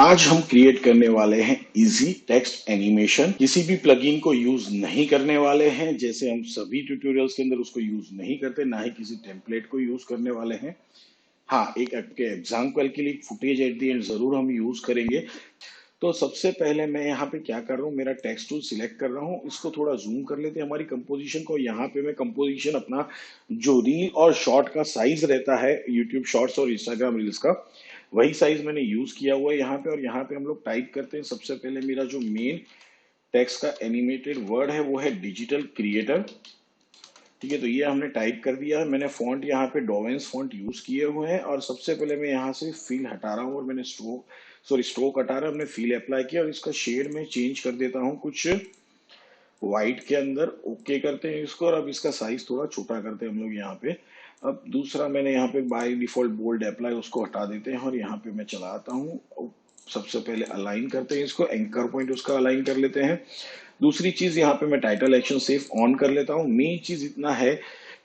आज हम क्रिएट करने वाले हैं इजी टेक्स्ट एनिमेशन। किसी भी प्लगइन को यूज नहीं करने वाले हैं, जैसे हम सभी ट्यूटोरियल्स के अंदर उसको यूज नहीं करते, ना ही किसी टेम्पलेट को यूज करने वाले हैं। हाँ, एक आपके एग्जाम्पल के लिए फुटेज एट द एंड जरूर हम यूज करेंगे। तो सबसे पहले मैं यहाँ पे क्या कर रहा हूँ, मेरा टेक्स्ट टूल सिलेक्ट कर रहा हूँ, इसको थोड़ा जूम कर लेते हैं हमारी कंपोजिशन को। यहाँ पे मैं कंपोजिशन अपना जो रील और शॉर्ट का साइज रहता है यूट्यूब शॉर्ट्स और इंस्टाग्राम रील्स का, वही साइज मैंने यूज किया हुआ है यहाँ पे। और यहाँ पे हम लोग टाइप करते हैं सबसे पहले मेरा जो मेन टेक्स्ट का एनिमेटेड वर्ड है वो है डिजिटल क्रिएटर। ठीक है, तो ये हमने टाइप कर दिया है। मैंने फॉन्ट यहाँ पे डोवेंस फॉन्ट यूज किए हुए हैं। और सबसे पहले मैं यहाँ से फील हटा रहा हूँ और मैंने स्ट्रोक हटा रहा, हमने फील अप्लाई किया और इसका शेड में चेंज कर देता हूँ कुछ व्हाइट के अंदर। ओके करते हैं इसको और अब इसका साइज थोड़ा छोटा करते हैं हम लोग यहाँ पे। अब दूसरा मैंने यहाँ पे बाय डिफॉल्ट बोल्ड अप्लाई, उसको हटा देते हैं और यहाँ पे मैं चला आता हूँ। सबसे पहले अलाइन करते हैं इसको, एंकर पॉइंट उसका अलाइन कर लेते हैं। दूसरी चीज यहाँ पे मैं टाइटल एक्शन सेव ऑन कर लेता हूँ। मेन चीज इतना है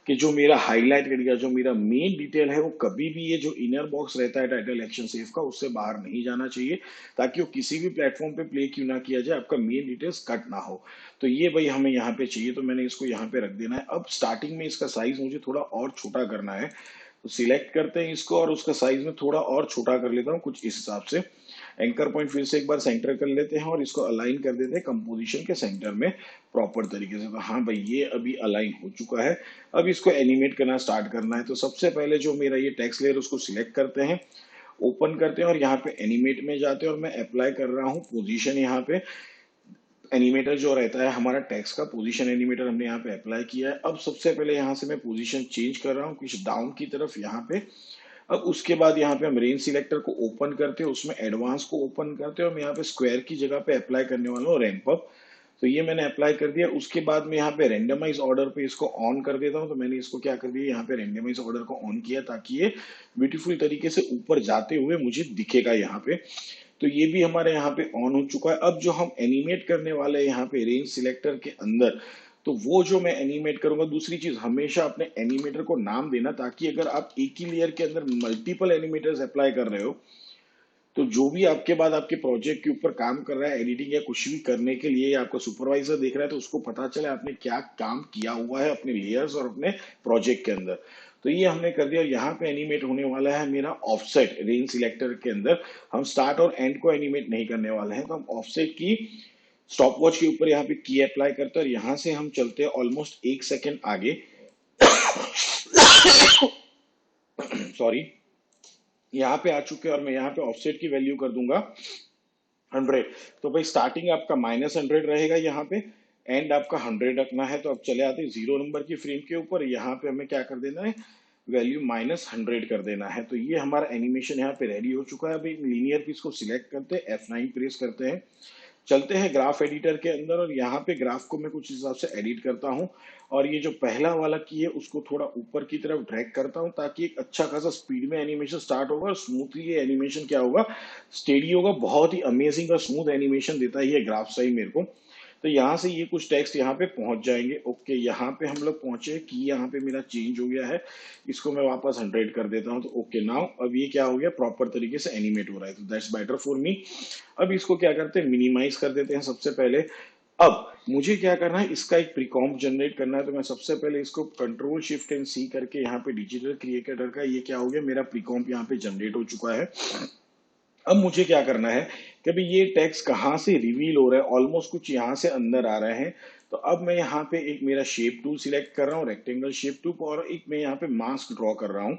कि जो मेरा हाईलाइट करेगा, जो मेरा मेन डिटेल है, वो कभी भी ये जो इनर बॉक्स रहता है टाइटल एक्शन सेव का, उससे बाहर नहीं जाना चाहिए, ताकि वो किसी भी प्लेटफॉर्म पे प्ले क्यों ना किया जाए, आपका मेन डिटेल्स कट ना हो। तो ये भाई हमें यहाँ पे चाहिए, तो मैंने इसको यहाँ पे रख देना है। अब स्टार्टिंग में इसका साइज मुझे थोड़ा और छोटा करना है, तो सिलेक्ट करते हैं इसको और उसका साइज में थोड़ा और छोटा कर लेता हूँ कुछ इस हिसाब से। एंकर पॉइंट फिर से एक बार सेंटर कर लेते हैं और इसको अलाइन कर देते हैं कंपोजिशन के सेंटर में प्रॉपर तरीके से। तो हाँ भाई, ये अभी अलाइन हो चुका है। अब इसको एनिमेट करना स्टार्ट करना है। तो सबसे पहले जो मेरा ये टेक्स्ट लेयर उसको सिलेक्ट करते हैं, ओपन करते हैं और यहाँ पे एनिमेट में जाते हैं और मैं अप्लाई कर रहा हूँ पोजीशन। यहाँ पे एनिमेटर जो रहता है हमारा टेक्स्ट का, पोजीशन एनिमेटर हमने यहाँ पे अप्लाई किया है। अब सबसे पहले यहाँ से मैं पोजीशन चेंज कर रहा हूँ कुछ डाउन की तरफ यहाँ पे। अब उसके बाद यहाँ पे हम रेंज सिलेक्टर को ओपन करते हैं, उसमें एडवांस को ओपन करते हैं और मैं यहाँ पे स्क्वायर की जगह पे अप्लाई करने वाला हूँ रैंप अप। तो ये मैंने अप्लाई कर दिया। उसके बाद में यहाँ पे रेंडमाइज ऑर्डर पे इसको ऑन कर देता हूँ। तो मैंने इसको क्या कर दिया, यहाँ पे रेंडमाइज ऑर्डर को ऑन किया ताकि ये ब्यूटीफुल तरीके से ऊपर जाते हुए मुझे दिखेगा यहाँ पे। तो ये भी हमारे यहाँ पे ऑन हो चुका है। अब जो हम एनिमेट करने वाले हैं यहाँ पे रेंज सिलेक्टर के अंदर, तो वो जो मैं एनिमेट करूंगा, दूसरी चीज हमेशा अपने एनिमेटर को नाम देना, ताकि अगर आप एक ही लेयर के अंदर मल्टीपल एनिमेटर्स अप्लाई कर रहे हो, तो जो भी आपके बाद आपके प्रोजेक्ट के ऊपर काम कर रहा है, एडिटिंग या कुछ भी करने के लिए, या आपका सुपरवाइजर देख रहा है, तो उसको पता चले आपने क्या काम किया हुआ है अपने लेयर्स और अपने प्रोजेक्ट के अंदर। तो ये हमने कर दिया। और यहाँ पे एनिमेट होने वाला है मेरा ऑफसेट रेंज सिलेक्टर के अंदर। हम स्टार्ट और एंड को एनिमेट नहीं करने वाले हैं, तो हम ऑफसेट की स्टॉप वॉच के ऊपर यहाँ पे की अप्लाई करते हैं और यहाँ से हम चलते हैं ऑलमोस्ट 1 सेकेंड आगे। सॉरी, यहाँ पे आ चुके हैं और मैं यहाँ पे ऑफसेट की वैल्यू कर दूंगा 100। तो भाई स्टार्टिंग आपका -100 रहेगा यहाँ पे, एंड आपका 100 रखना है। तो अब चले आते हैं 0 नंबर की फ्रेम के ऊपर। यहाँ पे हमें क्या कर देना है, वैल्यू -100 कर देना है। तो ये हमारा एनिमेशन यहाँ पे रेडी हो चुका है। अभी लीनियर पीस को सिलेक्ट करते हैं, F9 प्रेस करते हैं, चलते हैं ग्राफ एडिटर के अंदर और यहाँ पे ग्राफ को मैं कुछ हिसाब से एडिट करता हूँ। और ये जो पहला वाला की है उसको थोड़ा ऊपर की तरफ ड्रैग करता हूँ, ताकि एक अच्छा खासा स्पीड में एनिमेशन स्टार्ट होगा और स्मूथली ये एनिमेशन क्या होगा, स्टेडी होगा। बहुत ही अमेजिंग और स्मूथ एनिमेशन देता है ये ग्राफ साइज मेरे को। तो यहाँ से ये कुछ टेक्स्ट यहाँ पे पहुंच जाएंगे। ओके, यहाँ पे हम लोग पहुंचे कि यहाँ पे मेरा चेंज हो गया है, इसको मैं वापस 100 कर देता हूँ। तो ओके, नाउ अब ये क्या हो गया, प्रॉपर तरीके से एनिमेट हो रहा है। तो दैट्स बेटर फॉर मी। अब इसको क्या करते हैं, मिनिमाइज कर देते हैं सबसे पहले। अब मुझे क्या करना है, इसका एक प्रीकॉम्प जनरेट करना है। तो मैं सबसे पहले इसको कंट्रोल शिफ्ट एंड सी करके यहाँ पे डिजिटल क्रिएटर का ये क्या हो गया, मेरा प्रीकॉम्प यहाँ पे जनरेट हो चुका है। अब मुझे क्या करना है कि अभी ये टेक्स्ट कहाँ से रिवील हो रहा है, ऑलमोस्ट कुछ यहाँ से अंदर आ रहे हैं। तो अब मैं यहाँ पे एक मेरा शेप टूल सिलेक्ट कर रहा हूँ, रेक्टेंगल शेप टूल, और एक मैं यहाँ पे मास्क ड्रॉ कर रहा हूँ,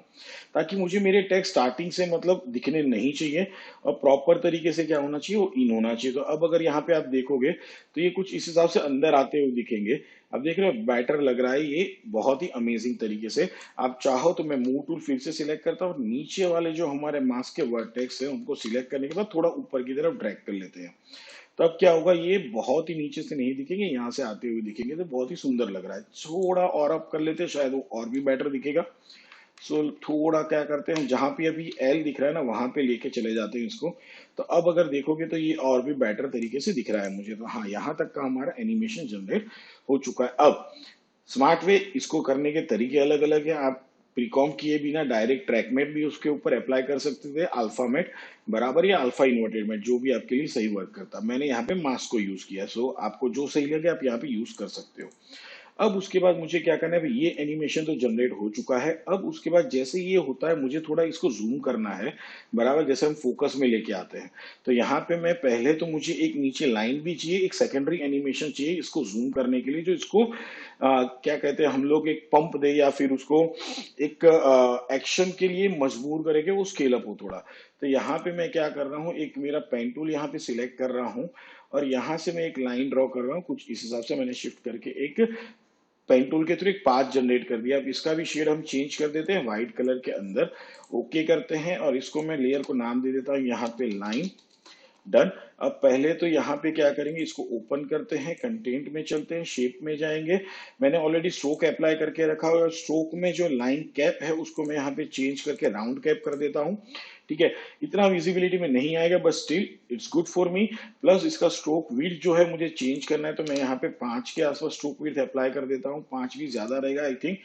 ताकि मुझे मेरे टेक्स्ट स्टार्टिंग से मतलब दिखने नहीं चाहिए और प्रॉपर तरीके से क्या होना चाहिए, वो इन होना चाहिए। तो अब अगर यहाँ पे आप देखोगे तो ये कुछ इस हिसाब से अंदर आते हुए दिखेंगे। अब देख रहे हो, बेटर लग रहा है ये बहुत ही अमेजिंग तरीके से। आप चाहो तो मैं मूव टूल फिर से सिलेक्ट करता हूँ, नीचे वाले जो हमारे मास्क के वर्टेक्स हैं उनको सिलेक्ट करने के बाद थोड़ा ऊपर की तरफ ड्रैग कर लेते हैं। तो अब क्या होगा, ये बहुत ही नीचे से नहीं दिखेंगे, यहाँ से आते हुए दिखेंगे। तो बहुत ही सुंदर लग रहा है। थोड़ा और अप कर लेते हैं, शायद वो और भी बेटर दिखेगा। सो थोड़ा क्या करते हैं, जहां पे अभी एल दिख रहा है ना, वहां पे लेके चले जाते हैं इसको। तो अब अगर देखोगे तो ये और भी बेटर तरीके से दिख रहा है मुझे। तो हाँ, यहाँ तक का हमारा एनिमेशन जनरेट हो चुका है। अब स्मार्ट वे इसको करने के तरीके अलग अलग हैं। आप प्रीकॉम किए बिना डायरेक्ट ट्रैकमेट भी उसके ऊपर अप्लाई कर सकते थे, अल्फामेट बराबर या अल्फा इन्वर्टेड मेट, जो भी आपके लिए सही वर्क करता। मैंने यहाँ पे मास्क को यूज किया, सो आपको जो सही लगे आप यहाँ पे यूज कर सकते हो। अब उसके बाद मुझे क्या करना है भाई, ये एनिमेशन तो जनरेट हो चुका है। अब उसके बाद जैसे ये होता है मुझे थोड़ा इसको जूम करना है, बराबर जैसे हम फोकस में लेके आते हैं। तो यहाँ पे मैं पहले तो मुझे एक नीचे लाइन भी चाहिए, एक सेकेंडरी एनिमेशन चाहिए इसको जूम करने के लिए, जो इसको क्या कहते हैं हम लोग, एक पंप दे या फिर उसको एक एक्शन के लिए मजबूर करेंगे, वो स्केल अप हो थोड़ा। तो यहाँ पे मैं क्या कर रहा हूँ, एक मेरा पेन टूल यहाँ पे सिलेक्ट कर रहा हूँ और यहाँ से मैं एक लाइन ड्रॉ कर रहा हूँ, कुछ इस हिसाब से मैंने शिफ्ट करके एक पेन टूल के थ्रू एक पाथ जनरेट कर दिया। अब इसका भी शेड हम चेंज कर देते हैं व्हाइट कलर के अंदर, ओके करते हैं और इसको मैं लेयर को नाम दे देता हूँ यहाँ पे लाइन, डन। अब पहले तो यहाँ पे क्या करेंगे, इसको ओपन करते हैं, कंटेंट में चलते हैं, शेप में जाएंगे। मैंने ऑलरेडी स्ट्रोक अप्लाई करके रखा हुआ है, स्ट्रोक में जो लाइन कैप है उसको मैं यहाँ पे चेंज करके राउंड कैप कर देता हूँ। ठीक है, इतना विजिबिलिटी में नहीं आएगा but still it's good for me. Plus इसका स्ट्रोक विड्थ जो है मुझे चेंज करना है, तो मैं यहाँ पे 5 के आसपास स्ट्रोक विड्थ अप्लाई कर देता हूँ। 5 भी ज्यादा रहेगा, I think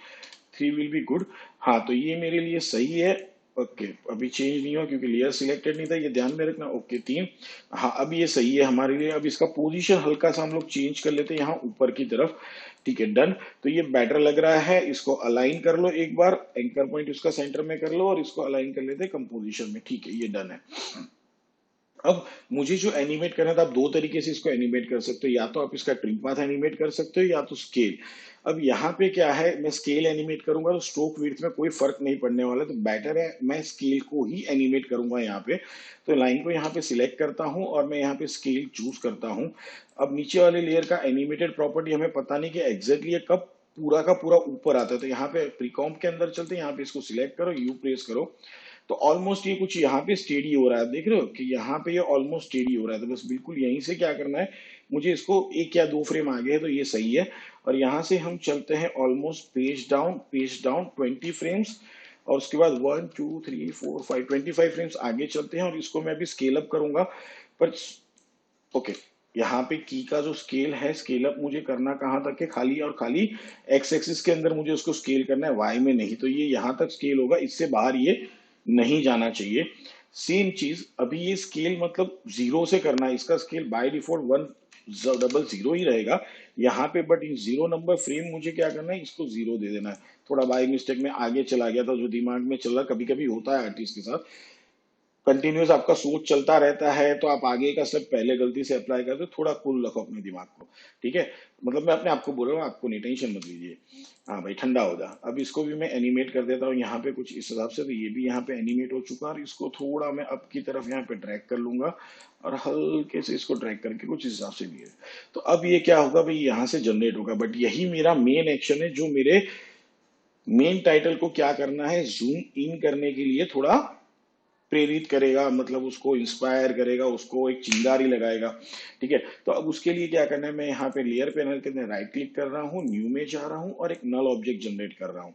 3 will be good. हाँ, तो ये मेरे लिए सही है। ओके, अभी चेंज नहीं हुआ क्योंकि लेयर सिलेक्टेड नहीं था, ये ध्यान में रखना। ओके 3, हाँ अब ये सही है हमारे लिए। अब इसका पोजीशन हल्का सा हम लोग चेंज कर लेते हैं यहाँ ऊपर की तरफ। ठीक है, डन। तो ये बेटर लग रहा है, इसको अलाइन कर लो एक बार, एंकर पॉइंट उसका सेंटर में कर लो और इसको अलाइन कर लेते हैं कंपोजिशन में। ठीक है, ये डन है। अब मुझे जो एनिमेट करना था, आप दो तरीके से इसको एनिमेट कर सकते हो, या तो आप इसका ट्रिम पाथ एनिमेट कर सकते हो या तो स्केल। अब यहाँ पे क्या है, मैं स्केल एनिमेट करूंगा तो स्ट्रोक विड्थ में कोई फर्क नहीं पड़ने वाला, तो बेटर है मैं स्केल को ही एनिमेट करूंगा यहाँ पे। तो लाइन को यहाँ पे सिलेक्ट करता हूँ और मैं यहाँ पे स्केल चूज करता हूँ। अब नीचे वाले लेयर का एनिमेटेड प्रॉपर्टी हमें पता नहीं कि एग्जैक्टली कब पूरा का पूरा ऊपर आता है, तो यहाँ पे प्रीकॉम्प के अंदर चलते हैं, यहाँ पे इसको सिलेक्ट करो, यू प्रेस करो, तो ऑलमोस्ट ये कुछ यहाँ पे स्टेडी हो रहा है। देख रहे हो कि यहाँ पे ये ऑलमोस्ट स्टेडी हो रहा है, तो बस बिल्कुल यहीं से क्या करना है, मुझे इसको 1 या 2 फ्रेम आगे है तो ये सही है। और यहाँ से हम चलते हैं ऑलमोस्ट पेज डाउन 20 फ्रेम्स, और उसके बाद 1 2 3 4 5 25 फ्रेम्स आगे चलते हैं और इसको मैं अभी स्केल अप करूंगा। पर ओके, यहाँ पे की का जो स्केल है, स्केल अप मुझे करना कहाँ तक है, खाली और खाली एक्स एक्सिस के अंदर मुझे उसको स्केल करना है, वाई में नहीं। तो ये यहाँ तक स्केल होगा, इससे बाहर ये नहीं जाना चाहिए। सेम चीज अभी ये स्केल मतलब 0 से करना है, इसका स्केल बाय डिफॉल्ट 100 ही रहेगा यहाँ पे, बट इन 0 नंबर फ्रेम मुझे क्या करना है, इसको 0 दे देना है। थोड़ा बाय मिस्टेक में आगे चला गया था, जो दिमाग में चल रहा, कभी कभी होता है आर्टिस्ट के साथ, कंटिन्यूस आपका सोच चलता रहता है तो आप आगे का स्टेप पहले गलती से अप्लाई करते हो। थोड़ा कूल रखो अपने दिमाग को, ठीक है, मतलब मैं अपने आप को बोल रहा हूँ, आपको नहीं, टेंशन मत लीजिए। हाँ भाई, ठंडा हो जा। अब इसको भी मैं एनिमेट कर देता हूँ यहाँ पे कुछ इस हिसाब से, तो ये भी यहाँ पे एनिमेट हो चुका है। और इसको थोड़ा मैं अप की तरफ यहाँ पे ड्रैग कर लूंगा और हल्के से इसको ड्रैग करके कुछ इस हिसाब से भी है। तो अब ये क्या होगा भाई, यहाँ से जनरेट होगा, बट यही मेरा मेन एक्शन है, जो मेरे मेन टाइटल को क्या करना है, जूम इन करने के लिए थोड़ा प्रेरित करेगा, मतलब उसको इंस्पायर करेगा, उसको एक चिंगारी लगाएगा। ठीक है, तो अब उसके लिए क्या करना है, मैं यहाँ पे लेयर पैनल के अंदर राइट क्लिक कर रहा हूँ, न्यू में जा रहा हूँ और एक नल ऑब्जेक्ट जनरेट कर रहा हूँ।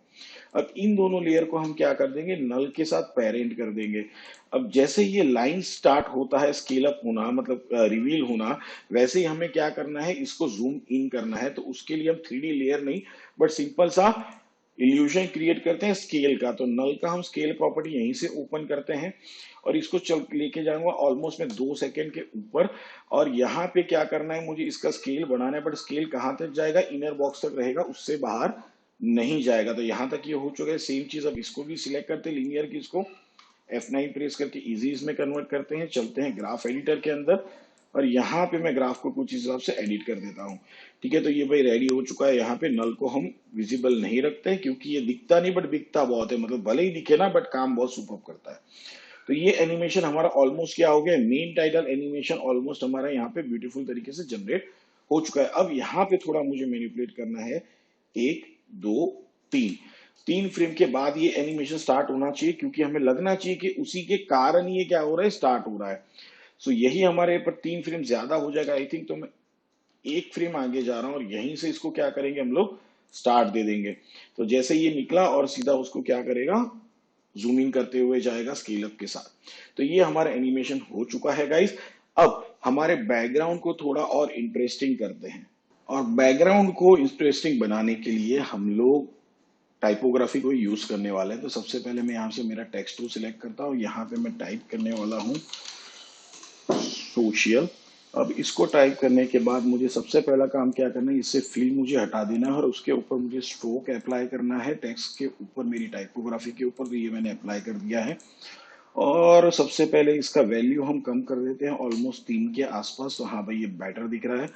अब इन दोनों लेयर को हम क्या कर देंगे, नल के साथ पेरेंट कर देंगे। अब जैसे ये लाइन स्टार्ट होता है स्केल अप होना, मतलब रिवील होना, वैसे ही हमें क्या करना है, इसको जूम इन करना है। तो उसके लिए हम 3D लेयर नहीं बट सिंपल सा इल्यूजन क्रिएट करते हैं स्केल का। तो नल का हम स्केल प्रॉपर्टी यहीं से ओपन करते हैं और इसको चल लेके जाऊंगा ऑलमोस्ट मैं 2 सेकेंड के ऊपर। और यहाँ पे क्या करना है, मुझे इसका स्केल बढ़ाना है, बट स्केल कहाँ तक जाएगा, इनर बॉक्स तक रहेगा, उससे बाहर नहीं जाएगा। तो यहाँ तक ये हो चुका है। सेम चीज अब इसको भी सिलेक्ट करते हैं, लीनियर की, इसको F9 प्रेस करके इजी इसमें कन्वर्ट करते हैं, चलते हैं ग्राफ एडिटर के अंदर और यहाँ पे मैं ग्राफ को कुछ हिसाब से एडिट कर देता हूँ। ठीक है, तो ये भाई रेडी हो चुका है। यहाँ पे नल को हम विजिबल नहीं रखते हैं क्योंकि ये दिखता नहीं बट बिकता बहुत है, मतलब भले ही दिखे ना बट काम बहुत सुपर करता है। तो ये एनिमेशन हमारा ऑलमोस्ट क्या हो गया, मेन टाइटल एनिमेशन ऑलमोस्ट हमारा यहाँ पे ब्यूटीफुल तरीके से जनरेट हो चुका है। अब यहाँ पे थोड़ा मुझे मैनिपुलेट करना है, 1 2 3 फ्रेम के बाद ये एनिमेशन स्टार्ट होना चाहिए, क्योंकि हमें लगना चाहिए कि उसी के कारण ये क्या हो रहा है, स्टार्ट हो रहा है। सो यही हमारे पर 3 फ्रेम ज्यादा हो जाएगा आई थिंक, तो मैं 1 फ्रेम आगे जा रहा हूं और यहीं से इसको क्या करेंगे, हम लोग स्टार्ट दे देंगे। तो जैसे ये निकला और सीधा उसको क्या करेगा, जूम इन करते हुए जाएगा स्केल अप के साथ। तो ये हमारा एनिमेशन हो चुका है गाइस। अब हमारे बैकग्राउंड को थोड़ा और इंटरेस्टिंग करते हैं, और बैकग्राउंड को इंटरेस्टिंग बनाने के लिए हम लोग टाइपोग्राफी को यूज करने वाले हैं। तो सबसे पहले मैं यहाँ से मेरा टेक्स्ट को सिलेक्ट करता हूँ, यहाँ पे मैं टाइप करने वाला हूँ सोशल। अब इसको टाइप करने के बाद मुझे सबसे पहला काम क्या करना है, इससे फील्ड मुझे हटा देना है और उसके ऊपर मुझे स्ट्रोक अप्लाई करना है टेक्स्ट के ऊपर, मेरी टाइपोग्राफी के ऊपर। तो ये मैंने अप्लाई कर दिया है। और सबसे पहले इसका वैल्यू हम कम कर देते हैं ऑलमोस्ट 3 के आसपास। तो हाँ भाई ये बेटर दिख रहा है।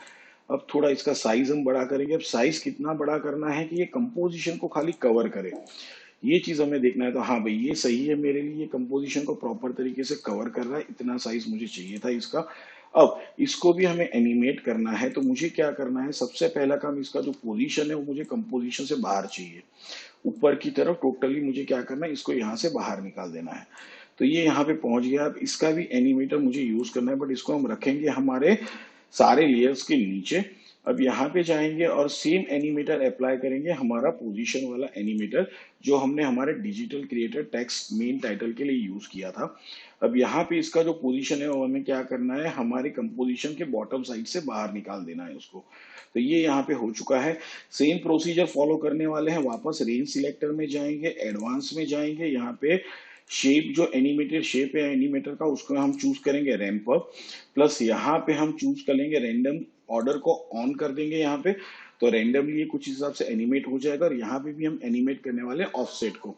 अब थोड़ा इसका साइज हम बड़ा करेंगे। अब साइज कितना बड़ा करना है कि ये कंपोजिशन को खाली कवर करे, ये चीज हमें देखना है। तो हाँ भाई ये सही है मेरे लिए, कंपोजिशन को प्रॉपर तरीके से कवर कर रहा है, इतना साइज मुझे चाहिए था इसका। अब इसको भी हमें एनिमेट करना है। तो मुझे क्या करना है, सबसे पहला काम, इसका जो पोजीशन है वो मुझे कंपोजिशन से बाहर चाहिए, ऊपर की तरफ टोटली मुझे क्या करना है, इसको यहाँ से बाहर निकाल देना है। तो ये यहाँ पे पहुंच गया। अब इसका भी एनिमेटर मुझे यूज करना है, बट इसको हम रखेंगे हमारे सारे लेयर्स के नीचे। अब यहाँ पे जाएंगे और सेम एनिमेटर अप्लाई करेंगे, हमारा पोजीशन वाला एनिमेटर जो हमने हमारे digital creator text main title के लिए यूज किया था। अब यहाँ पे इसका जो पोजीशन है वो हमें क्या करना है, हमारे कंपोजिशन के बॉटम साइड से बाहर निकाल देना है उसको। तो ये यहाँ पे हो चुका है। सेम प्रोसीजर फॉलो करने वाले हैं, वापस रेंज सिलेक्टर में जाएंगे, एडवांस में जाएंगे, यहाँ पे शेप जो एनिमेटेड शेप है एनिमेटर का उसको हम चूज करेंगे रैंप अप, प्लस यहाँ पे हम चूज करेंगे रैंडम ऑर्डर को ऑन कर देंगे यहाँ पे। तो रैंडमली कुछ हिसाब से एनिमेट हो जाएगा। और यहाँ पे भी हम एनिमेट करने वाले हैं ऑफसेट को।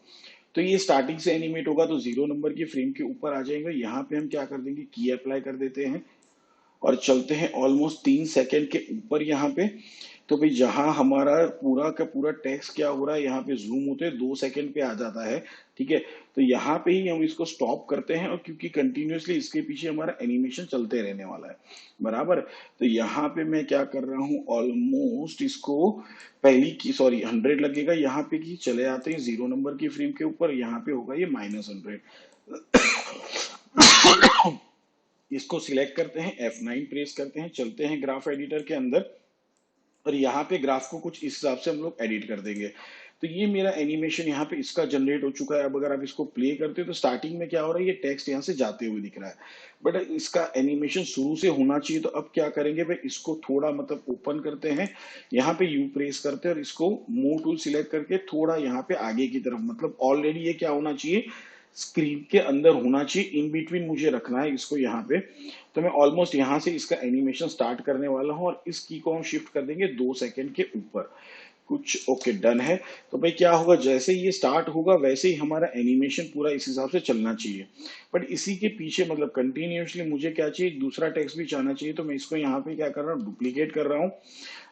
तो ये स्टार्टिंग से एनिमेट होगा, तो 0 नंबर की फ्रेम के ऊपर आ जाएगा। यहाँ पे हम क्या कर देंगे, की अप्लाई कर देते हैं और चलते हैं ऑलमोस्ट 3 सेकेंड के ऊपर यहाँ पे। तो भाई जहां हमारा पूरा का पूरा टेक्स्ट क्या हो रहा है, यहाँ पे जूम होते 2 सेकेंड पे आ जाता है। ठीक है, तो यहाँ पे ही हम इसको स्टॉप करते हैं, और क्योंकि कंटिन्यूअसली इसके पीछे हमारा एनिमेशन चलते रहने वाला है बराबर। तो यहाँ पे मैं क्या कर रहा हूँ, ऑलमोस्ट इसको पहली की सॉरी 100 लगेगा यहाँ पे, की चले आते हैं 0 नंबर की फ्रेम के ऊपर, यहाँ पे होगा ये -100। इसको सिलेक्ट करते हैं, F9 प्रेस करते हैं, चलते हैं ग्राफ एडिटर के अंदर, और यहाँ पे ग्राफ को कुछ इस हिसाब से हम लोग एडिट कर देंगे। तो ये मेरा एनिमेशन यहाँ पे इसका जनरेट हो चुका है। अब अगर आप इसको प्ले करते हो तो स्टार्टिंग में क्या हो रहा है, ये टेक्स्ट यहाँ से जाते हुए दिख रहा है, बट इसका एनिमेशन शुरू से होना चाहिए। तो अब क्या करेंगे भाई, इसको थोड़ा मतलब ओपन करते हैं, यहाँ पे यू प्रेस करते हैं और इसको मूव टूल सिलेक्ट करके थोड़ा यहाँ पे आगे की तरफ, मतलब ऑलरेडी ये क्या होना चाहिए, स्क्रीन के अंदर होना चाहिए, इन बिटवीन मुझे रखना है इसको यहाँ पे। तो मैं ऑलमोस्ट यहाँ से इसका एनिमेशन स्टार्ट करने वाला हूँ, और इस की को हम शिफ्ट कर देंगे 2 सेकेंड के ऊपर कुछ। ओके डन है। तो भाई क्या होगा, जैसे ही ये स्टार्ट होगा वैसे ही हमारा एनिमेशन पूरा इस हिसाब से चलना चाहिए। बट इसी के पीछे मतलब कंटिन्यूअसली मुझे क्या चाहिए, दूसरा टेक्स्ट भी चाहना चाहिए। तो मैं इसको यहाँ पे क्या कर रहा हूँ, डुप्लीकेट कर रहा हूँ।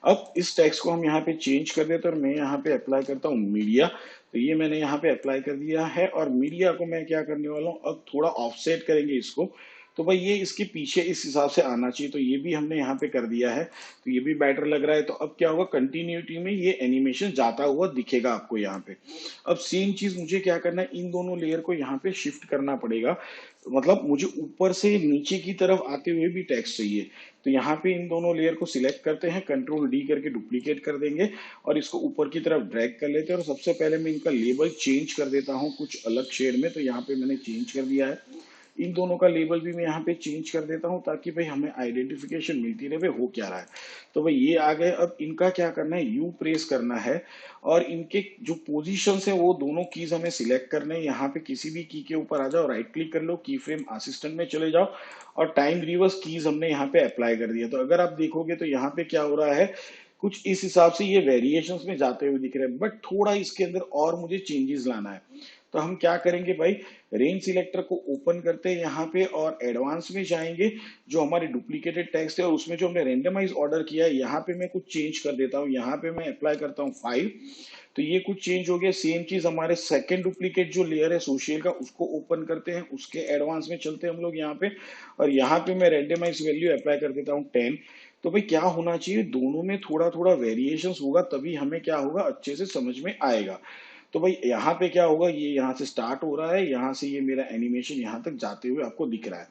अब इस टेक्स्ट को हम यहाँ पे चेंज कर देते हैं, और मैं यहाँ पे अप्लाई करता हूँ मीडिया। तो ये मैंने यहाँ पे अप्लाई कर दिया है, और मीडिया को मैं क्या करने वाला हूँ, अब थोड़ा ऑफसेट करेंगे इसको। तो भाई ये इसके पीछे इस हिसाब से आना चाहिए, तो ये भी हमने यहाँ पे कर दिया है। तो ये भी बेटर लग रहा है। तो अब क्या होगा, कंटिन्यूटी में ये एनिमेशन जाता हुआ दिखेगा आपको यहाँ पे। अब सेम चीज मुझे क्या करना है, इन दोनों लेयर को यहाँ पे शिफ्ट करना पड़ेगा। मतलब मुझे ऊपर से नीचे की तरफ आते हुए भी टेक्स्ट चाहिए। तो यहाँ पे इन दोनों लेयर को सिलेक्ट करते हैं, कंट्रोल डी करके डुप्लीकेट कर देंगे, और इसको ऊपर की तरफ ड्रैग कर लेते हैं। और सबसे पहले मैं इनका लेबल चेंज कर देता हूँ कुछ अलग शेड में। तो यहाँ पे मैंने चेंज कर दिया है। इन दोनों का लेबल भी मैं यहाँ पे चेंज कर देता हूँ, ताकि भाई हमें आइडेंटिफिकेशन मिलती रहे हो क्या रहा है। तो भाई ये आ गए। अब इनका क्या करना है, यू प्रेस करना है, और इनके जो पोजीशंस है वो दोनों कीज हमें सिलेक्ट करने हैं। यहाँ पे किसी भी की के ऊपर आ जाओ, राइट क्लिक कर लो, की फ्रेम असिस्टेंट में चले जाओ, और टाइम रिवर्स कीज हमने यहाँ पे अप्लाई कर दिया। तो अगर आप देखोगे तो यहाँ पे क्या हो रहा है, कुछ इस हिसाब से ये वेरिएशंस में जाते हुए दिख रहे हैं, बट थोड़ा इसके अंदर और मुझे चेंजेस लाना है। तो हम क्या करेंगे भाई, रेंज सिलेक्टर को ओपन करते हैं यहाँ पे, और एडवांस में जाएंगे, जो हमारे डुप्लीकेटेड टेक्स्ट है और उसमें जो हमने रेंडमाइज ऑर्डर किया है, यहाँ पे मैं कुछ चेंज कर देता हूँ। यहाँ पे मैं अप्लाई करता हूँ 5। तो ये कुछ चेंज हो गया। सेम चीज हमारे सेकंड डुप्लीकेट जो लेयर है सोशल का, उसको ओपन करते हैं, उसके एडवांस में चलते हैं हम लोग यहाँ पे, और यहाँ पे मैं रेंडमाइज वैल्यू अप्लाई कर देता हूँ 10। तो भाई क्या होना चाहिए, दोनों में थोड़ा थोड़ा वेरिएशंस होगा, तभी हमें क्या होगा, अच्छे से समझ में आएगा। तो भाई यहाँ पे क्या होगा, ये यहाँ से स्टार्ट हो रहा है, यहाँ से ये मेरा एनिमेशन यहाँ तक जाते हुए आपको दिख रहा है।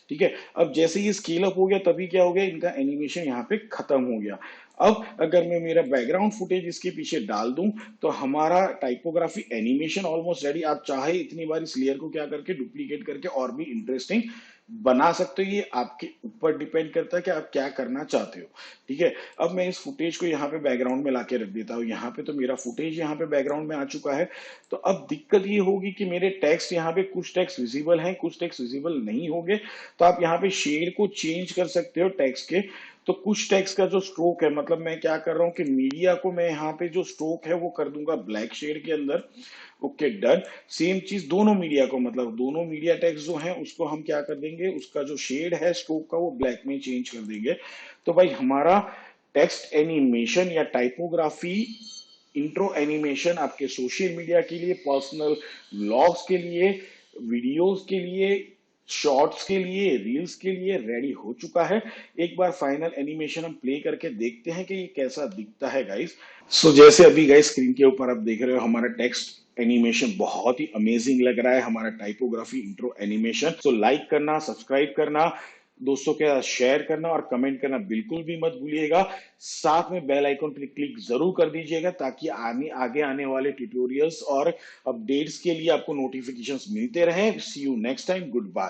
ठीक है, अब जैसे ये स्केल अप हो गया, तभी क्या हो गया, इनका एनिमेशन यहाँ पे खत्म हो गया। अब अगर मैं मेरा बैकग्राउंड फुटेज इसके पीछे डाल दूं तो हमारा टाइपोग्राफी एनिमेशन ऑलमोस्ट रेडी। आप चाहे इतनी बार इस लेयर को क्या करके डुप्लीकेट करके और भी इंटरेस्टिंग बना सकते हो, ये आपके ऊपर डिपेंड करता है कि आप क्या करना चाहते हो। ठीक है, अब मैं इस फुटेज को यहाँ पे बैकग्राउंड में लाके रख देता हूँ। यहाँ पे तो मेरा फुटेज यहाँ पे बैकग्राउंड में आ चुका है। तो अब दिक्कत ये होगी कि मेरे टेक्स्ट यहाँ पे कुछ टेक्स्ट विजिबल हैं, कुछ टेक्स्ट विजिबल नहीं होंगे। तो आप यहाँ पे शेड को चेंज कर सकते हो टेक्स्ट के। तो कुछ टेक्स्ट का जो स्ट्रोक है, मतलब मैं क्या कर रहा हूँ कि मीडिया को मैं यहाँ पे जो स्ट्रोक है वो कर दूंगा ब्लैक शेड के अंदर। Okay done. सेम चीज दोनों मीडिया को, मतलब दोनों मीडिया टेक्स्ट जो है उसको हम क्या कर देंगे, उसका जो शेड है स्ट्रोक का वो ब्लैक में चेंज कर देंगे। तो भाई हमारा टेक्स्ट एनिमेशन या टाइपोग्राफी इंट्रो एनिमेशन आपके सोशल मीडिया के लिए, पर्सनल व्लॉग्स के लिए, वीडियोस के लिए, शॉर्ट्स के लिए, रील्स के लिए रेडी हो चुका है। एक बार फाइनल एनिमेशन हम प्ले करके देखते हैं कि ये कैसा दिखता है गाइस। सो जैसे अभी गाइस स्क्रीन के ऊपर आप देख रहे हो हमारा टेक्स्ट एनिमेशन बहुत ही अमेजिंग लग रहा है, हमारा typography intro animation. So like करना, सब्सक्राइब करना, दोस्तों के साथ शेयर करना और कमेंट करना बिल्कुल भी मत भूलिएगा। साथ में बेल आइकन पर क्लिक जरूर कर दीजिएगा ताकि आगे आने वाले ट्यूटोरियल्स और अपडेट्स के लिए आपको नोटिफिकेशंस मिलते रहे। See you next time, good bye.